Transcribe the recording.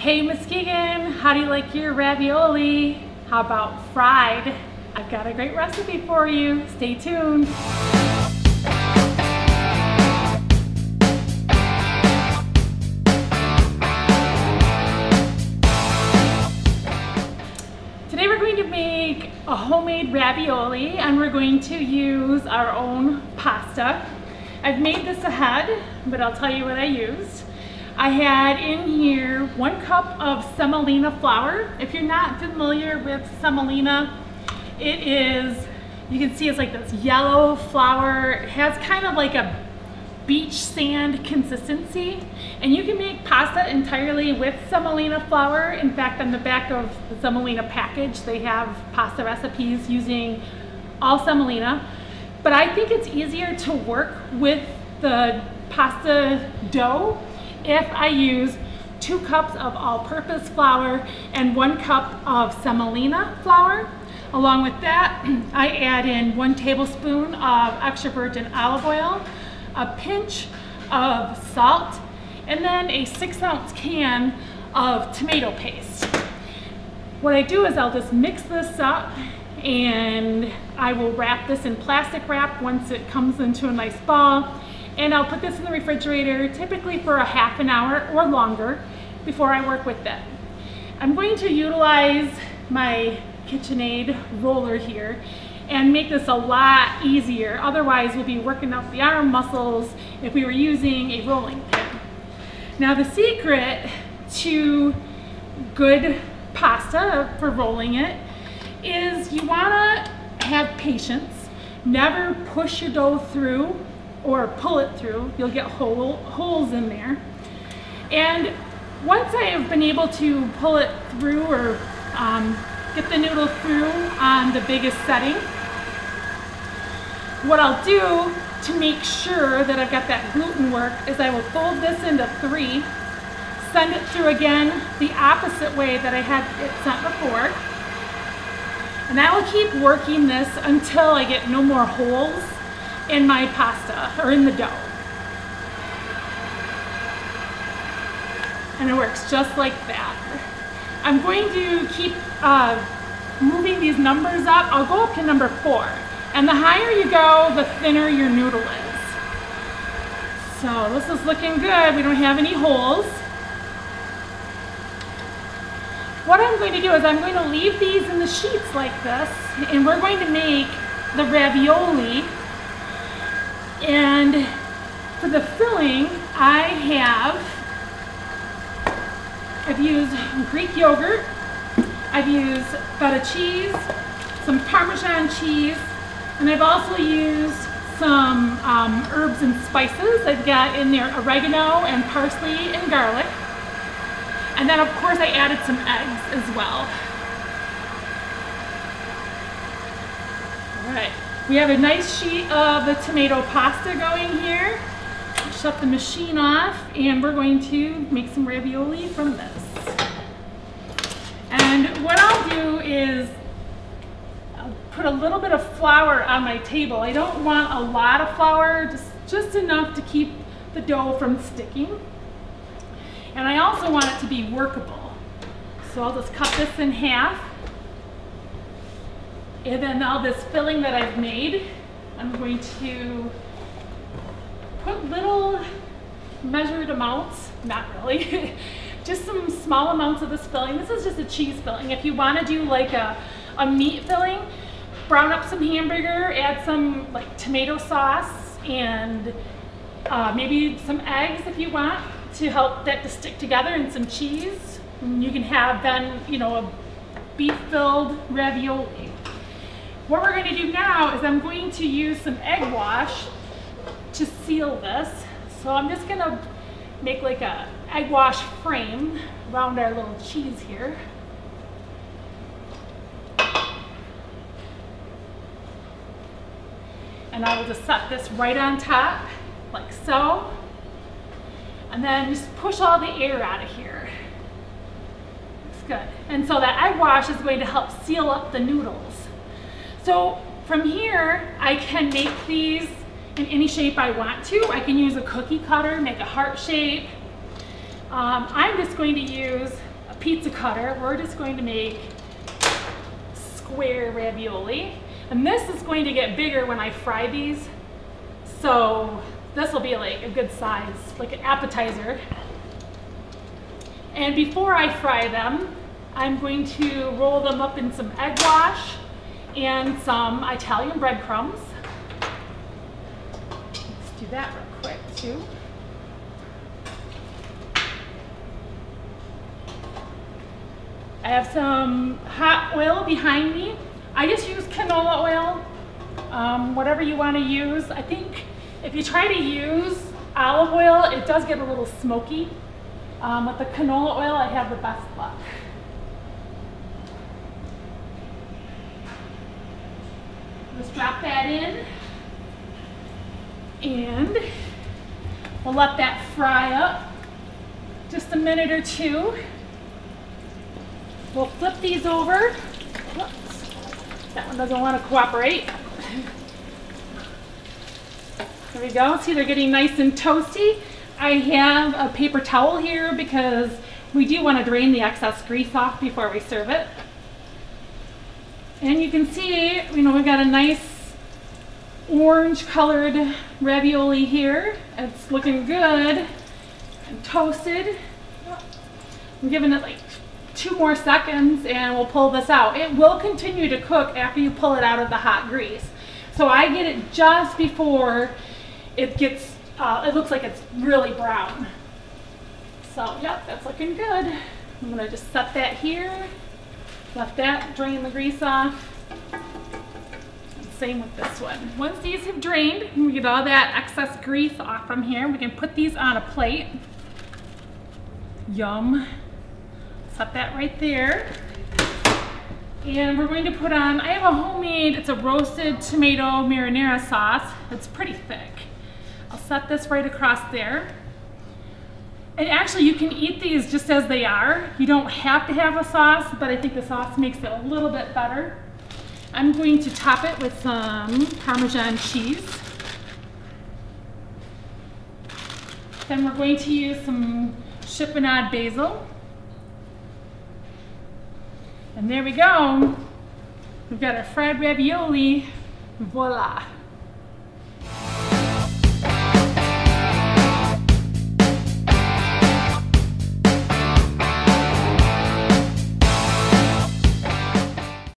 Hey Muskegon, how do you like your ravioli? How about fried? I've got a great recipe for you. Stay tuned. Today we're going to make a homemade ravioli and we're going to use our own pasta. I've made this ahead, but I'll tell you what I used. I had in here 1 cup of semolina flour. If you're not familiar with semolina, it is, you can see it's like this yellow flour. It has kind of like a beach sand consistency, and you can make pasta entirely with semolina flour. In fact, on the back of the semolina package, they have pasta recipes using all semolina. But I think it's easier to work with the pasta dough if I use 2 cups of all-purpose flour and 1 cup of semolina flour. Along with that, I add in 1 tablespoon of extra virgin olive oil, a pinch of salt, and then a 6-ounce can of tomato paste. What I do is I'll just mix this up, and I will wrap this in plastic wrap once it comes into a nice ball. And I'll put this in the refrigerator, typically for a half an hour or longer before I work with it. I'm going to utilize my KitchenAid roller here and make this a lot easier. Otherwise, we'll be working out the arm muscles if we were using a rolling pin. Now, the secret to good pasta for rolling it is you wanna have patience. Never push your dough through or pull it through. You'll get holes in there. And once I have been able to pull it through or get the noodle through on the biggest setting, what I'll do to make sure that I've got that gluten work is I will fold this into 3, send it through again the opposite way that I had it sent before, and I will keep working this until I get no more holes in my pasta or in the dough. And it works just like that. I'm going to keep moving these numbers up. I'll go up to number 4. And the higher you go, the thinner your noodle is. So this is looking good. We don't have any holes. What I'm going to do is I'm going to leave these in the sheets like this, and we're going to make the ravioli. And for the filling, I've used Greek yogurt, I've used feta cheese, some Parmesan cheese, and I've also used some herbs and spices. I've got in there oregano and parsley and garlic. And then of course I added some eggs as well. All right. We have a nice sheet of the tomato pasta going here. Shut the machine off, and we're going to make some ravioli from this. And what I'll do is I'll put a little bit of flour on my table. I don't want a lot of flour, just enough to keep the dough from sticking. And I also want it to be workable. So I'll just cut this in half. And then all this filling that I've made, I'm going to put little measured amounts, not really, just some small amounts of this filling. This is just a cheese filling. If you want to do like a meat filling, brown up some hamburger, add some like tomato sauce, and maybe some eggs if you want to help that to stick together, and some cheese. And you can have then, you know, a beef-filled ravioli. What we're going to do now is I'm going to use some egg wash to seal this. So I'm just going to make like a egg wash frame around our little cheese here. And I will just set this right on top, like so. And then just push all the air out of here. Looks good. And so that egg wash is going to help seal up the noodles. So from here, I can make these in any shape I want to. I can use a cookie cutter, make a heart shape. I'm just going to use pizza cutter, we're just going to make square ravioli. And this is going to get bigger when I fry these. So this will be like a good size, like an appetizer. And before I fry them, I'm going to roll them up in some egg wash and some Italian breadcrumbs. Let's do that real quick too. I have some hot oil behind me. I just use canola oil, whatever you want to use. I think if you try to use olive oil, it does get a little smoky. With the canola oil, I have the best luck. Just drop that in, and we'll let that fry up just a minute or two. We'll flip these over. Whoops. That one doesn't want to cooperate. There we go. See, they're getting nice and toasty. I have a paper towel here because we do want to drain the excess grease off before we serve it. And you can see, you know, we've got a nice orange colored ravioli here. It's looking good and toasted. I'm giving it like 2 more seconds and we'll pull this out. It will continue to cook after you pull it out of the hot grease. So I get it just before it gets, it looks like it's really brown. So yep, that's looking good. I'm gonna just set that here. Let that drain the grease off. And same with this one. Once these have drained, we get all that excess grease off from here. We can put these on a plate. Yum. Set that right there. And we're going to put on, I have a homemade, it's a roasted tomato marinara sauce. It's pretty thick. I'll set this right across there. And actually you can eat these just as they are. You don't have to have a sauce, but I think the sauce makes it a little bit better. I'm going to top it with some Parmesan cheese. Then we're going to use some chiffonade basil. And there we go. We've got our fried ravioli. Voila.